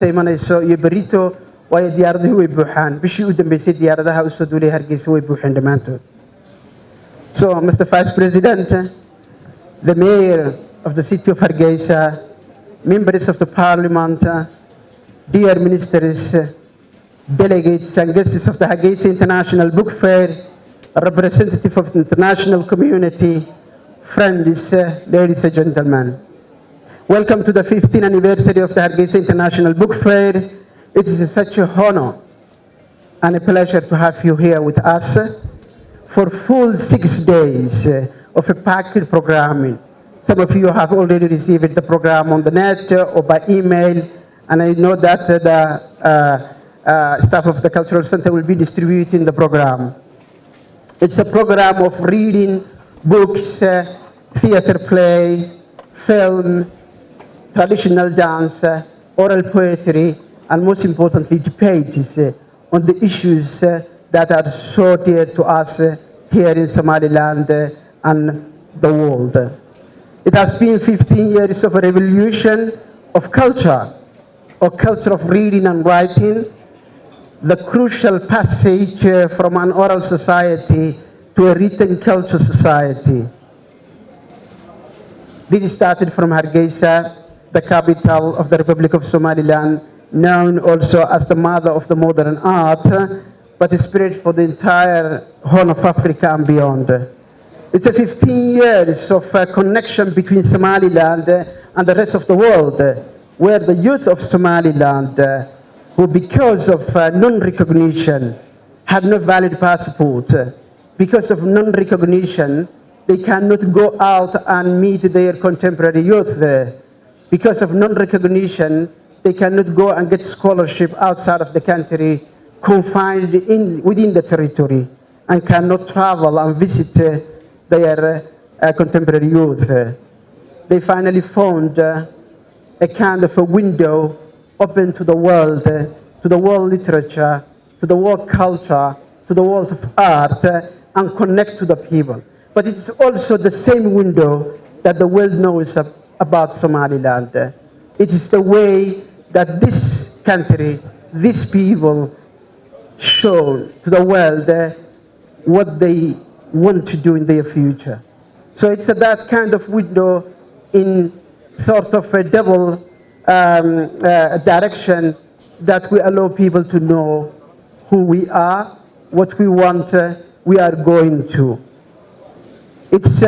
imanayso iyo berito waayo diyaaraduhu way buuxaan bishii u dambeysay diyaaradaha u soo duulay Hargeysa way buuxeen dhammaantood. So Mr. Vice President, the Mayor of the City of Hargeysa, members of the Parliament, dear ministers, delegates and guests of the Hargeysa International Book Fair, representative of the international community, friends, ladies and gentlemen. Welcome to the 15th anniversary of the Hargeysa International Book Fair. It is such an honor and a pleasure to have you here with us for full 6 days of a packed programming. Some of you have already received the program on the net or by email, and I know that the staff of the Cultural Center will be distributing the program. It's a program of reading, books, theater play, film, traditional dance, oral poetry, and most importantly, debates on the issues that are so dear to us here in Somaliland and the world. It has been 15 years of a revolution of culture of reading and writing, the crucial passage from an oral society to a written culture society. This started from Hargeysa, the capital of the Republic of Somaliland, known also as the mother of the modern art, but spread for the entire Horn of Africa and beyond. It's a 15 years of connection between Somaliland and the rest of the world, where the youth of Somaliland, who because of non-recognition had no valid passport, because of non-recognition, they cannot go out and meet their contemporary youth. Because of non-recognition, they cannot go and get scholarship outside of the country, confined within the territory, and cannot travel and visit their contemporary youth. They finally found a kind of a window open to the world literature, to the world culture, to the world of art, and connect to the people. But it's also the same window that the world knows about Somaliland. It is the way that this country, these people, show to the world what they want to do in their future. So it's that kind of window in sort of a double direction that we allow people to know who we are, what we want, we are going to. It's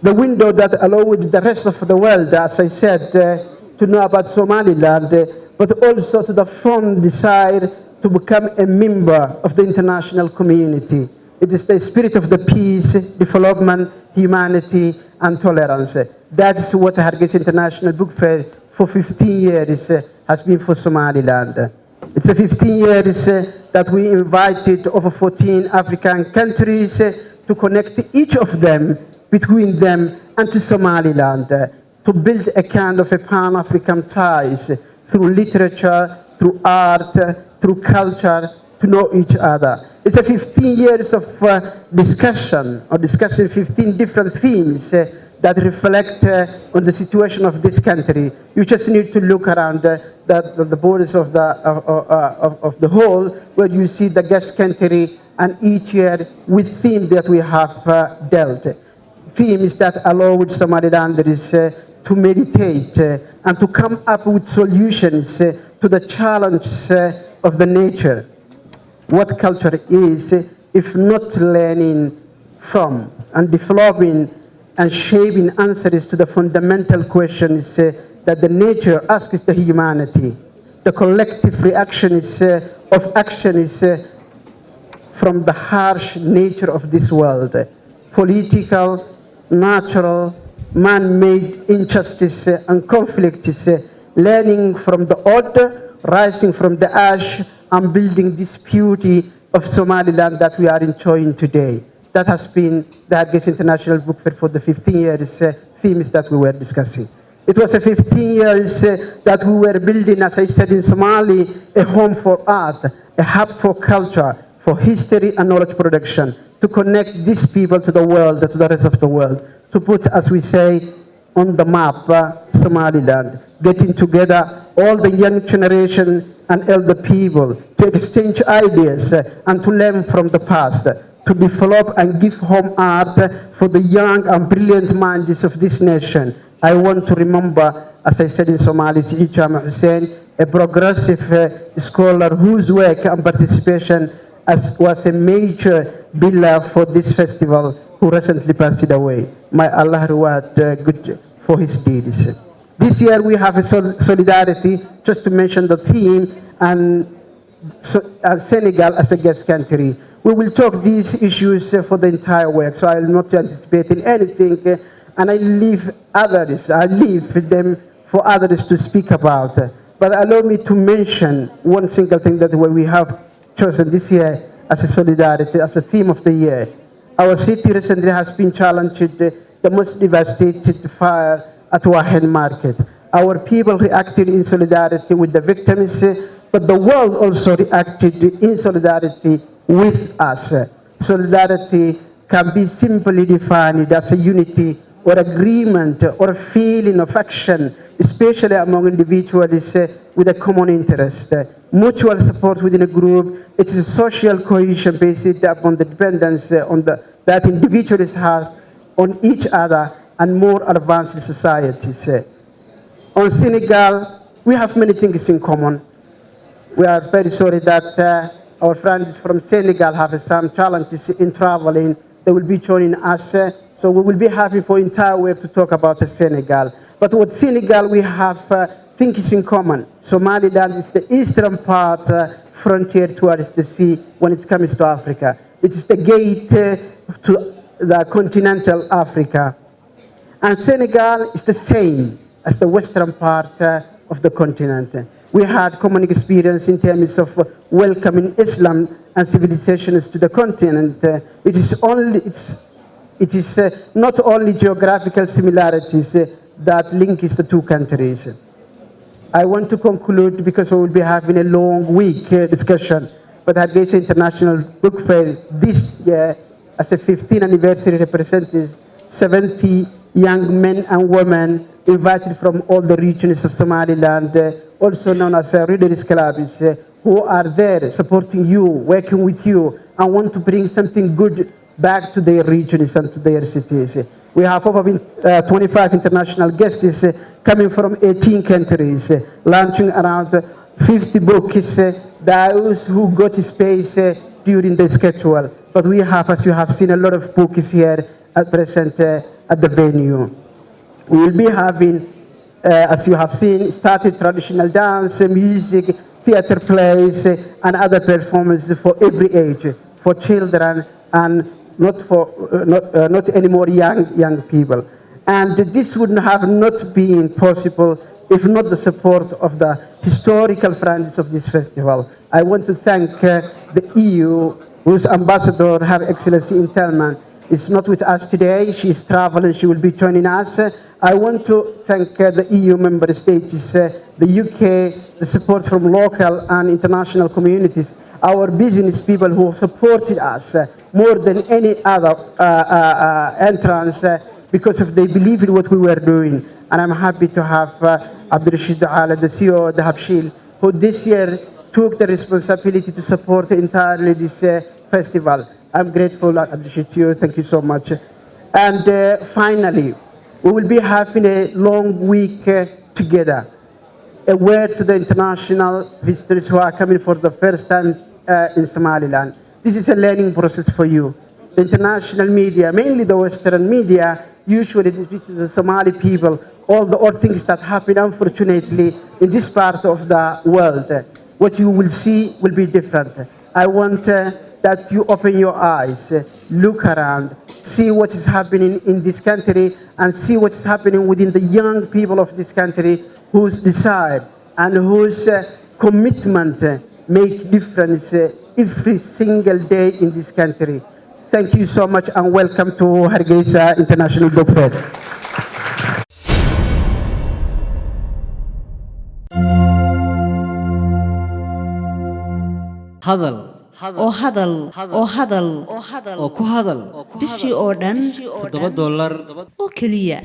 the window that allowed the rest of the world, as I said, to know about Somaliland, but also to the fond desire to become a member of the international community. It is the spirit of the peace, development, humanity, and tolerance. That is what the Hargeysa International Book Fair for 15 years has been for Somaliland. It's a 15 years that we invited over 14 African countries to connect each of them, between them and to Somaliland, to build a kind of a Pan-African ties through literature, through art, through culture, to know each other. It's a 15 years of discussion, or discussing 15 different themes that reflect on the situation of this country. You just need to look around the borders of the whole, where you see the guest country, and each year with themes that we have dealt. Themes that allowed Somalilanders to meditate and to come up with solutions to the challenges of the nature. What culture is, if not learning from and developing and shaping answers to the fundamental questions that the nature asks the humanity. The collective reactions of actions from the harsh nature of this world. Political, natural, man-made injustice and conflicts, learning from the odd, rising from the ash, and building this beauty of Somaliland that we are enjoying today. That has been the Hargeysa International Book Fair for the 15 years themes that we were discussing. It was a 15 years that we were building, as I said, in Somali, a home for art, a hub for culture, for history and knowledge production, to connect these people to the world, to the rest of the world, to put, as we say, on the map, Somaliland, getting together all the young generation and elder people to exchange ideas and to learn from the past, to develop and give home art for the young and brilliant minds of this nation. I want to remember, as I said in Somali, Icham Hussein, a progressive scholar whose work and participation was a major pillar for this festival, who recently passed away. May Allah reward good for his deeds. This year we have a solidarity, just to mention the theme, and Senegal as a guest country. We will talk these issues for the entire work, so I will not anticipate in anything, and I leave them for others to speak about. But allow me to mention one single thing that we have chosen this year as a solidarity, as a theme of the year. Our city recently has been challenged the most devastated fire at Wehelka market. Our people reacted in solidarity with the victims, but the world also reacted in solidarity with us. Solidarity can be simply defined as a unity or agreement or a feeling of action, especially among individuals with a common interest. Mutual support within a group, it is a social cohesion based upon the dependence that individuals have on each other and more advanced societies. On Senegal, we have many things in common. We are very sorry that our friends from Senegal have some challenges in traveling. They will be joining us, so we will be happy for entire week to talk about Senegal. But with Senegal, we have things in common. Somaliland is the eastern part frontier towards the sea when it comes to Africa. It is the gate to the continental Africa. And Senegal is the same as the western part of the continent. We had common experience in terms of welcoming Islam and civilizations to the continent. It is not only geographical similarities that link the two countries. I want to conclude because we will be having a long week discussion. But Hargaysa International Book Fair this year, as a 15th anniversary, represented 70 young men and women invited from all the regions of Somaliland, also known as Readers Clubs, who are there supporting you, working with you, and want to bring something good back to their regions and to their cities. We have over 25 international guests coming from 18 countries, launching around 50 books, those who got space during the schedule. But we have, as you have seen, a lot of books here at present at the venue. We will be having, as you have seen, started traditional dance, music, theater plays, and other performances for every age, for children and not anymore young people. And this would have not been possible if not the support of the historical friends of this festival. I want to thank the EU, whose ambassador, Her Excellency in Telman, is not with us today. She is traveling, she will be joining us. I want to thank the EU member states, the UK, the support from local and international communities, our business people who supported us more than any other entrance because of they believe in what we were doing. And I'm happy to have Abdurrashid Ala, the CEO of the Habshil, who this year took the responsibility to support entirely this festival. I'm grateful, Abdurrashid, to you. Thank you so much. And finally, we will be having a long week together. A word to the international visitors who are coming for the first time in Somaliland. This is a learning process for you. The international media, mainly the Western media, usually visit the Somali people, all things that happen, unfortunately, in this part of the world. What you will see will be different. I want that you open your eyes, look around, see what is happening in this country, and see what is happening within the young people of this country whose desire and whose commitment make difference every single day in this country. Thank you so much and welcome to Hargaysa International Book Fair. Hadal oo hadal oo hadal oo ku hadal bishii oo dhan $7 oo kaliya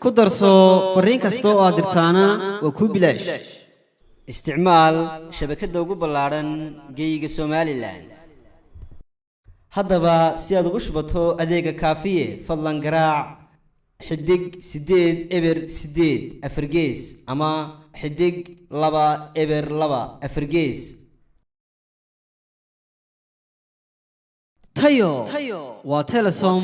ku darso fariin kasta oo aad dirtaana waa ku bilaash isticmaal shabakadda ugu ballaaran geyga Somaliland haddaba si aad ugu shubato adeega kaafiye fadlan garaac xidig 8 eber 8 afargees ama xidig 2 eber 2 afargees tayo waa Telesom